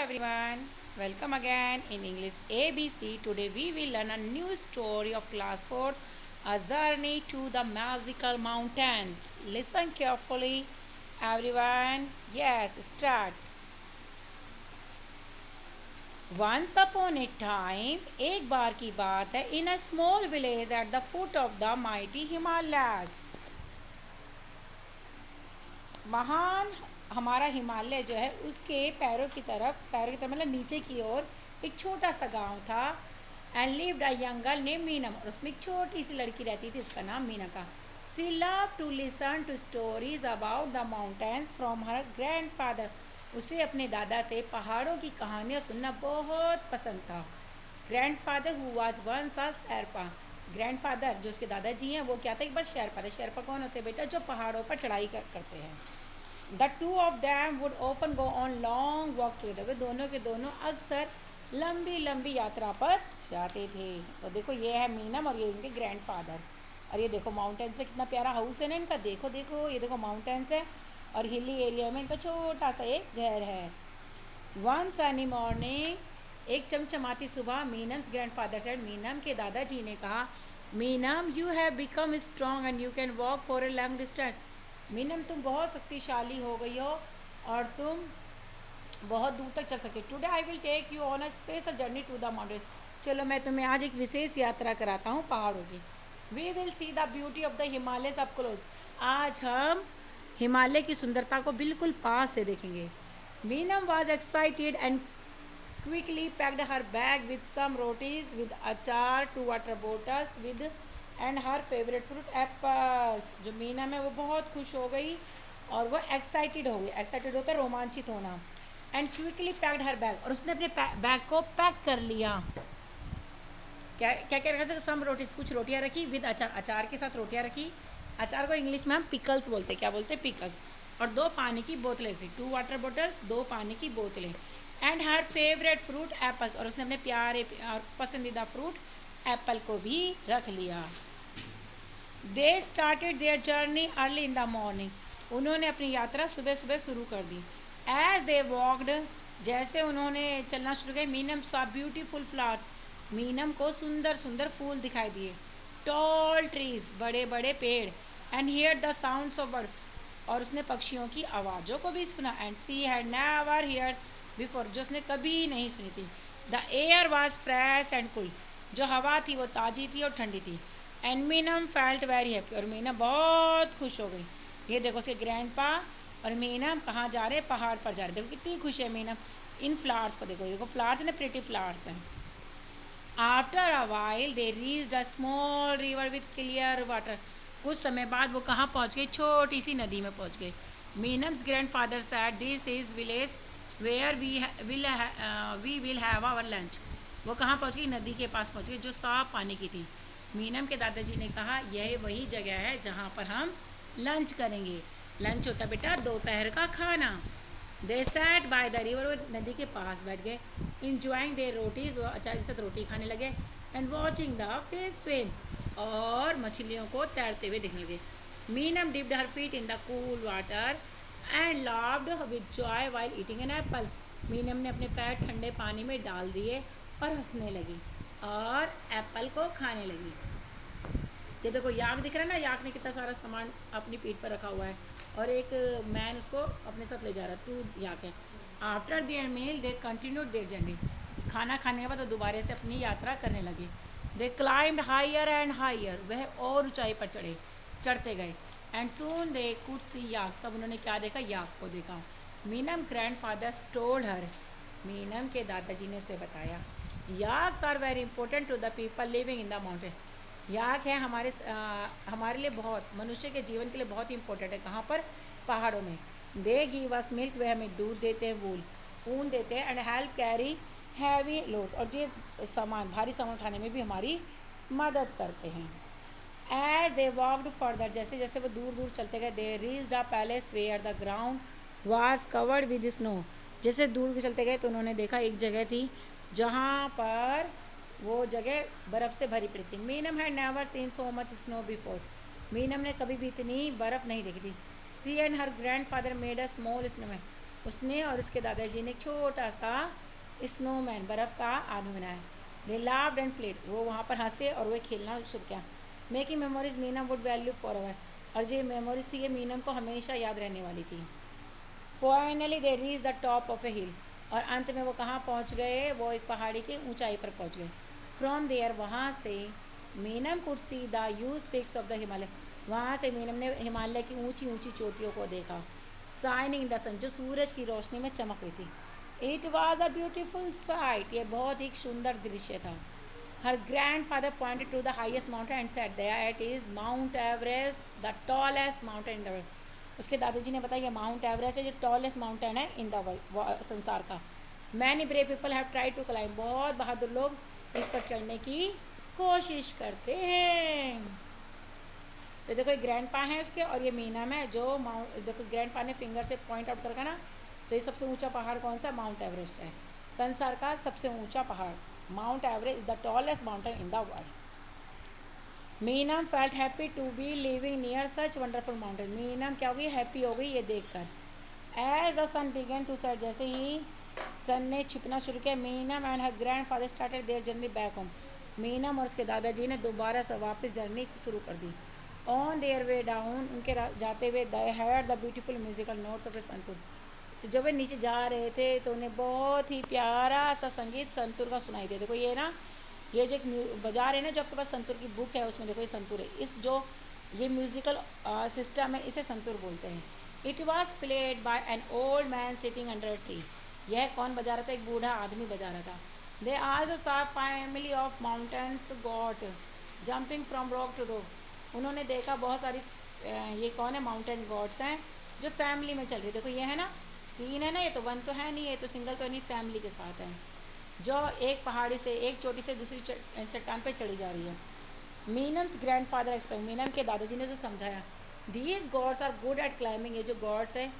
everyone, welcome again in English ABC. Today we will learn a new story of class 4, A Journey to the Magical Mountains. Listen carefully, everyone. Yes, start. Once upon a time, एक बार की बात है, in a small village at the foot of the mighty Himalayas. महान हमारा हिमालय जो है उसके पैरों की तरफ मतलब नीचे की ओर एक छोटा सा गांव था. And lived a young girl name Meenam, और उसमें एक छोटी सी लड़की रहती थी, उसका नाम Meenka. She love to listen to stories about the mountains from her grandfather. उसे अपने दादा से पहाड़ों की कहानियाँ सुनना बहुत पसंद था. Grandfather who was once a Sherpa. Grandfather जो उसके दादाजी हैं वो क्या था, एक बार शेरपा थे. शेरपा कौन होते हैं बेटा, जो पहाड़ों पर चढ़ाई करते हैं. The two of them would often go on long walks together. वे दोनों के दोनों अक्सर लंबी लंबी यात्रा पर जाते थे. तो देखो ये है मीनम और ये इनके ग्रैंडफादर. और ये देखो माउंटेन्स में कितना प्यारा हाउस है ना इनका. देखो देखो ये देखो माउंटेन्स है और हिली एरिया में इनका छोटा सा एक घर है. वन सनी मॉर्निंग, एक चमचमाती सुबह, मीनम्स ग्रैंडफादर सेड, मीनम के दादाजी ने कहा, Meenam you have become strong and you can walk for a long distance. Meenam तुम बहुत शक्तिशाली हो गई हो और तुम बहुत दूर तक चल सके. Today I will take you on a special journey to the mountain. चलो मैं तुम्हें आज एक विशेष यात्रा कराता हूँ पहाड़ों की. We will see the beauty of the Himalayas up close. आज हम हिमालय की सुंदरता को बिल्कुल पास से देखेंगे. Meenam was excited and quickly packed her bag with some rotis with achar, 2 water bottles with and her favourite fruit apples. जो मीनम है वो बहुत खुश हो गई और वो एक्साइटेड हो गई. एक्साइटेड होता है रोमांचित होना. And quickly packed her bag, और उसने अपने बैग को पैक कर लिया. क्या क्या क्या रखा था, सम रोटीज, कुछ रोटियां रखी, विद अचार, अचार के साथ रोटियां रखी. अचार को इंग्लिश में हम पिकल्स बोलते हैं. क्या बोलते हैं, पिकल्स. और 2 पानी की बोतलें रखी, 2 वाटर बोटल्स, 2 पानी की बोतलें. And her favourite fruit apples, और उसने अपने प्यारे और पसंदीदा फ्रूट एप्पल को भी रख लिया. They started their journey early in the morning. उन्होंने अपनी यात्रा सुबह सुबह शुरू कर दी. एज दे वॉकड, जैसे उन्होंने चलना शुरू किया, मीनम सा ब्यूटीफुल फ्लावर्स. मीनम को सुंदर सुंदर फूल दिखाई दिए. टॉल ट्रीज, बड़े बड़े पेड़. And here the sounds of bird, और उसने पक्षियों की आवाज़ों को भी सुना. And she had never hear before, जो उसने कभी नहीं सुनी थी. The air was fresh and cool, जो हवा थी वो ताज़ी थी और ठंडी थी. And Meenam felt very happy, और मीनम बहुत खुश हो गई. ये देखो उसके ग्रैंडपा और मीनम कहाँ जा रहे हैं, पहाड़ पर जा रहे. देखो कितनी खुश है मीनम इन फ्लावर्स को. देखो देखो फ्लावर्स है ना, प्रिटी फ्लावर्स हैं. After a while they reached a small river with clear water. कुछ समय बाद वो कहाँ पहुँच गए, छोटी सी नदी में पहुँच गए. Meenam's grandfather said, this is village where we will have our lunch. वो कहाँ पहुँच गई, नदी के पास पहुँच गई जो साफ पानी की थी. मीनम के दादाजी ने कहा, यह वही जगह है जहाँ पर हम लंच करेंगे. लंच होता बेटा दोपहर का खाना. दे सैट बाय द रिवर, वो नदी के पास बैठ गए. इंजॉइंग देयर रोटीज, वो अचार के साथ रोटी खाने लगे. And watching the fish swim, और मछलियों को तैरते हुए देखने लगे. Meenam dipped her feet in the cool water and लाव्ड with Joy while eating an apple. Meenam ने अपने पैर ठंडे पानी में डाल दिए और हंसने लगी और एप्पल को खाने लगी. ये देखो याक दिख रहा है ना, याक ने कितना सारा सामान अपनी पीठ पर रखा हुआ है और एक मैन उसको अपने साथ ले जा रहा है. 2 याक है. After their meal they continued their journey. खाना खाने के बाद वो दोबारा से अपनी यात्रा करने लगे. दे क्लाइम्ड हायर एंड हायर, वह और ऊंचाई पर चढ़ते गए. And soon they could see याक्स, तब उन्होंने क्या देखा, याक को देखा. Meenam grandfather told her, Meenam के दादाजी ने उसे बताया, yaks are very important to the people living in the mountain. Yak है हमारे लिए बहुत, मनुष्य के जीवन के लिए बहुत इंपॉर्टेंट है. कहाँ पर, पहाड़ों में. दे गिव अस मिल्क, वह हमें दूध देते हैं, वूल ऊन देते हैं. And help carry heavy loads, और ये सामान भारी सामान उठाने में भी हमारी मदद करते हैं. एज दे वॉकड फर्दर, जैसे जैसे वो दूर दूर चलते गए, they reached a palace where the ground was covered with snow. जैसे दूर चलते गए तो उन्होंने देखा एक जगह थी जहाँ पर वो जगह बर्फ़ से भरी पड़ी थी. Meenam had never seen so much snow before. Meenam ने कभी भी इतनी बर्फ़ नहीं देखी थी. She and her grandfather made a small snowman. उसने और उसके दादाजी ने एक छोटा सा स्नोमैन, बर्फ़ का आदमी बनाया। दे लाव्ड एंड प्लेड, वो वहाँ पर हंसे और वो खेलना शुरू किया। Making memories Meenam would value for ever, और जो मेमोरीज थी ये मीनम को हमेशा याद रहने वाली थी। Finally they reach the top of a hill, और अंत में वो कहाँ पहुँच गए, वो एक पहाड़ी की ऊंचाई पर पहुँच गए। फ्रॉम देयर, वहाँ से Meenam could see the huge peaks of the Himalaya, वहाँ से मीनम ने हिमालय की ऊंची ऊंची चोटियों को देखा। शाइनिंग इन द सन, जो सूरज की रोशनी में चमक रही थी। It was a beautiful sight, ये बहुत ही सुंदर दृश्य था। Her grandfather pointed to the highest mountain and said there it is Mount Everest the tallest mountain in the world. उसके दादाजी ने बताया माउंट एवरेस्ट है जो टॉलेस्ट माउंटेन है इन द वर्ल्ड, संसार का। Many brave people have try to climb, बहुत बहादुर लोग इस पर चढ़ने की कोशिश करते हैं। तो देखो ये ग्रैंड पा है उसके, और ये मीनम है जो देखो ग्रैंड पा ने फिंगर से पॉइंट आउट करके ना, तो ये सबसे ऊंचा पहाड़ कौन सा, माउंट एवरेस्ट है, संसार का सबसे ऊंचा पहाड़। Mount Everest is the tallest mountain in the world. Meenam felt happy to be living near such wonderful mountain, Meenam क्या हो गई, हैप्पी हो गई ये देखकर। As the sun began to set, जैसे ही सन ने छुपना शुरू किया, Meenam and her grandfather started their journey back home, Meenam और उसके दादाजी ने दोबारा से वापस जर्नी शुरू कर दी। ऑन देयर वे डाउन, उनके जाते हुए they had the beautiful musical notes of a santoor, तो जब वे नीचे जा रहे थे तो उन्हें बहुत ही प्यारा सा संगीत संतूर का सुनाई दे। देखो ये ना, ये जो बजा रहे हैं ना, जो आपके पास संतूर की बुक है उसमें देखो ये संतूर है, इस जो ये म्यूजिकल सिस्टम है इसे संतूर बोलते हैं। It was played by an old man sitting under a tree, यह कौन बजा रहा था, एक बूढ़ा आदमी बजा रहा था। They also saw family of mountains goat jumping from rock to rock, उन्होंने देखा बहुत सारी ये कौन है, माउंटेन गॉड्स हैं जो फैमिली में चल रही। देखो ये है ना, तीन है ना, ये तो वन तो है नहीं, ये तो सिंगल तो नहीं, फैमिली के साथ है, जो एक पहाड़ी से एक चोटी से दूसरी चट्टान पे चढ़ी जा रही है। Meenam's grandfather explain, Meenam के दादाजी ने उसे समझाया। These goats are good at climbing, ये जो गॉड्स हैं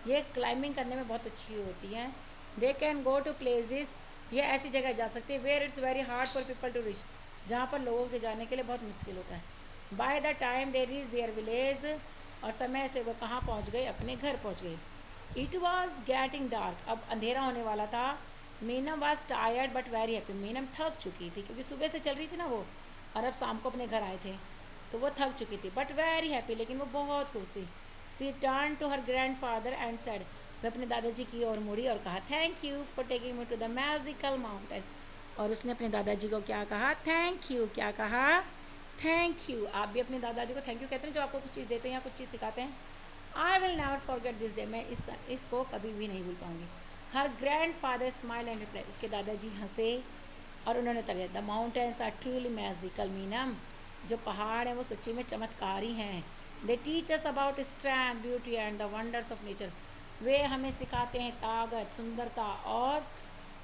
ये क्लाइंबिंग करने में बहुत अच्छी होती हैं। They can go to places, ये ऐसी जगह जा सकती है where it's very hard for people to reach, जहाँ पर लोगों के जाने के लिए बहुत मुश्किल होता है। By the time they reach their village, और समय से वो कहाँ पहुँच गए, अपने घर पहुँच गए। इट वॉज गेटिंग डार्क, अब अंधेरा होने वाला था। Meenam was tired but very happy, Meenam थक चुकी थी क्योंकि सुबह से चल रही थी ना वो, और अब शाम को अपने घर आए थे तो वो थक चुकी थी, बट वेरी हैप्पी, लेकिन वो बहुत खुश थी। She turn to her grandfather and said, वह अपने दादाजी की ओर मुड़ी और कहा thank you for taking me to the magical mountains, और उसने अपने दादाजी को क्या कहा, थैंक यू, क्या कहा, थैंक यू। आप भी अपने दादाजी को थैंक यू कहते हैं जब आपको कुछ चीज़ देते हैं या कुछ चीज़ सिखाते हैं। I will never forget this day, मैं इसको कभी भी नहीं भूल पाऊंगी। Her grandfather smile and reply, उसके दादाजी हंसे और उन्होंने तक the mountains are truly magical Meenam, जो पहाड़ हैं वो सच्ची में चमत्कारी हैं। They teach us about strength beauty and the wonders of nature, वे हमें सिखाते हैं ताकत, सुंदरता और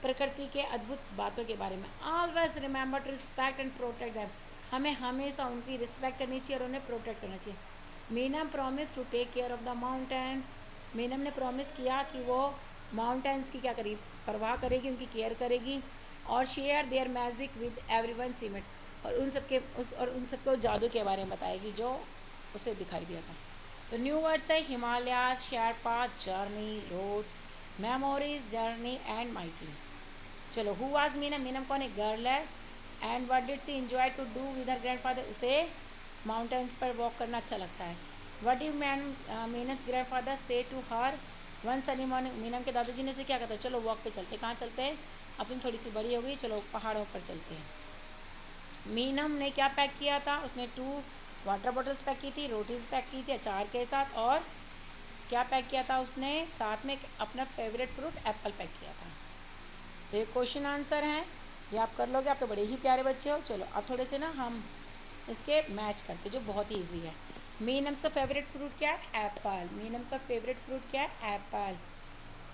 प्रकृति के अद्भुत बातों के बारे में। Always remember to respect and protect them, हमें हमेशा उनकी रिस्पेक्ट करनी चाहिए और उन्हें प्रोटेक्ट करना चाहिए। Meenam promise to take care of the mountains, Meenam ने प्रॉमिस किया कि वो माउंटेन्स की क्या करेगी, परवाह करेगी, उनकी केयर करेगी, और share their magic with everyone cement, और उन सबको जादू के बारे में बताएगी जो उसे दिखाई दिया था। तो न्यू वर्ड्स है Himalayas, Sherpa, journey, roads, memories, journey and mighty. चलो हु वाज मीनम, मीनम कौन है, गर्ल है। And what did she enjoy to do with her grandfather, उसे माउंटेन्स पर वॉक करना अच्छा लगता है। What did Meenam's grandfather say to her one sunny morning, Meenam के दादाजी ने उसे क्या कहता है, चलो वॉक पे चलते, कहाँ चलते हैं, अब तुम थोड़ी सी बड़ी हो गई, चलो पहाड़ों पर चलते हैं। मीनम ने क्या पैक किया था, उसने 2 वाटर बॉटल्स पैक की थी, रोटीज़ पैक की थी अचार के साथ, और क्या पैक किया था उसने, साथ में अपना फेवरेट फ्रूट एप्पल पैक किया था। तो ये क्वेश्चन आंसर हैं, ये आप कर लोगे, आप तो बड़े ही प्यारे बच्चे हो। चलो अब थोड़े से ना हम इसके मैच करते जो बहुत ही ईजी है। मीनम्स का फेवरेट फ्रूट क्या है, एप्पल, मीनम का फेवरेट फ्रूट क्या है, एप्पल।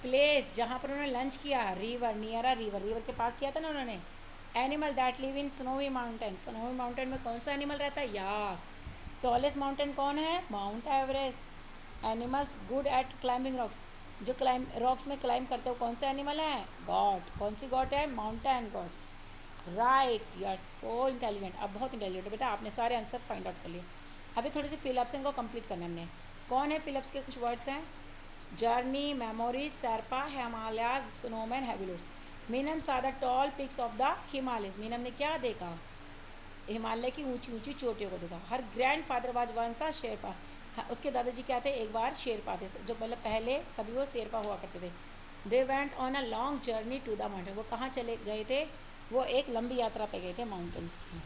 प्लेस जहाँ पर उन्होंने लंच किया, river, near a river, river के पास किया था ना उन्होंने। Animal that live in snowy mountain, snowy mountain में कौन सा एनिमल रहता है, याक। टॉलेस्ट माउंटेन कौन है, mount Everest. Animals good at climbing rocks, जो रॉक्स में क्लाइंब करते हो कौन सा एनिमल है, गॉड, कौन सी गॉड है, mountain goats. Right, you are so intelligent, अब बहुत इंटेलिजेंट हो बेटा, आपने सारे आंसर फाइंड आउट कर लिए। अभी थोड़ी सी फिलअप्स इनको कंप्लीट करना हमने। कौन है फिलअप्स के कुछ वर्ड्स हैं, journey, memories, Sherpa, Himalayas, snowman, हेविलोस। Meenam saw the tall peaks of the Himalayas। Meenam ने क्या देखा? हिमालय की ऊंची ऊंची चोटियों को देखा। Her grandfather was once a Sherpa. उसके दादाजी क्या थे? एक बार शेरपा थे, जो मतलब पहले कभी वो शेरपा हुआ करते थे। They went on a long journey to the mountain. वो कहाँ चले गए थे? वो एक लंबी यात्रा पे गए थे माउंटेन्स की।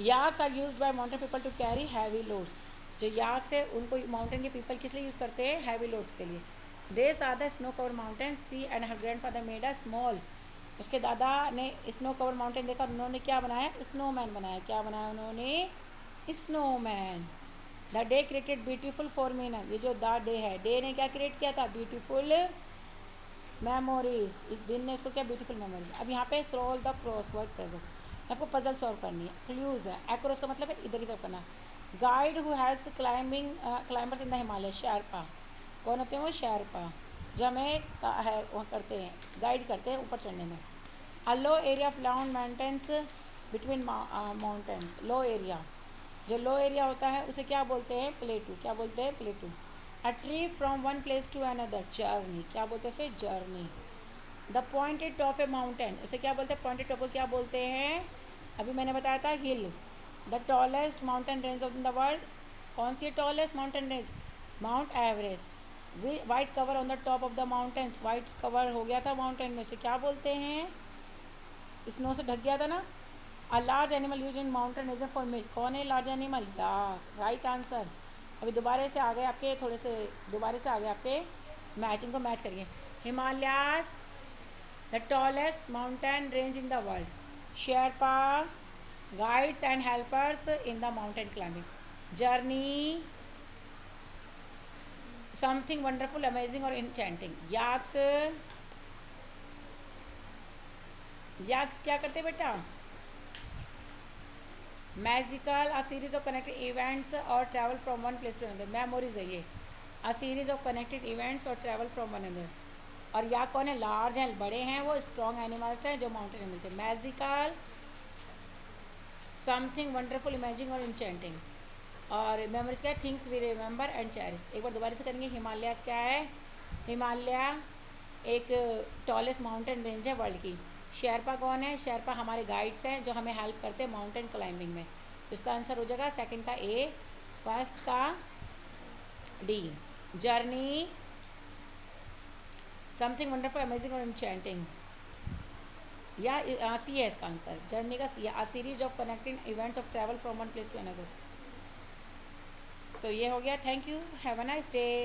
Yaks are used by mountain people to carry heavy loads. जो याक्स है उनको माउंटेन के पीपल किस लिए यूज़ करते हैं? हैवी लोड्स के लिए। They saw the snow cover mountain she and her grandfather made a small. उसके दादा ने स्नो कवर माउंटेन देखा, उन्होंने क्या बनाया? स्नोमैन बनाया। क्या बनाया उन्होंने? Snowman. The day created beautiful for Meenam. ये जो द डे है, डे ने क्या क्रिएट किया था? Beautiful memories. इस दिन ने उसको क्या? Beautiful memories. अब यहाँ पे सोल्व द क्रॉसवर्ड पजल। आपको पजल सॉल्व करनी है। क्लूज है। एक्रोस का मतलब है इधर की तरफ करना। Guide who helps climbers in the Himalaya. Sherpa. कौन होते हैं वो? शेरपा, जो हमें वो करते हैं, गाइड करते हैं ऊपर चढ़ने में। A low area of land mountains between mountains. Low area, जो लो एरिया होता है उसे क्या बोलते हैं? प्लेटू। क्या बोलते हैं? Plateau. A trip from one place to another. Journey. क्या बोलते हैं उसे? Journey. The pointed top a mountain. उसे क्या बोलते हैं? पॉइंटेड टॉप को क्या बोलते हैं? अभी मैंने बताया था hill. The tallest mountain range of the world. कौन सी tallest mountain range? Mount Everest. White cover on the top of the mountains. White cover हो गया था माउंटेन में, उसे क्या बोलते हैं? स्नो से ढक गया था ना। A large animal use in mountain region for milk. कौन है large animal? Dog. Right answer. अभी दोबारा से आ गए आपके, थोड़े से दोबारा से आ गए आपके। मैचिंग को मैच करिए। Himalayas the tallest mountain range in the world. Sherpa guides and helpers in the mountain climbing. Journey something wonderful, amazing और इंचेंटिंग। याक्स, याक्स क्या करते बेटा? Magical, a series of connected events और travel from one place to another. Memories है ये। A series of connected events और travel from one another. और या कौन है? लार्ज हैं, बड़े हैं, वो स्ट्रॉन्ग एनिमल्स हैं जो माउंटेन में मिलते हैं। मैजिकल, समथिंग वंडरफुल, इमेजिंग और इंचेंटिंग। और मेमोरीज क्या है? Things we remember and cherish. एक बार दोबारा से करेंगे। हिमालयास क्या है? हिमालय एक टॉलेस्ट माउंटेन रेंज है वर्ल्ड की। शेरपा कौन है? शेरपा हमारे गाइड्स हैं जो हमें हेल्प करते हैं माउंटेन क्लाइंबिंग में। तो इसका आंसर हो जाएगा सेकंड का ए, फर्स्ट का D. Journey something wonderful, amazing और इंचेंटिंग, या सी है इसका आंसर। जर्नी का सी है। A series of connecting events of travel from one place to another. तो ये हो गया। Thank you, have a nice day.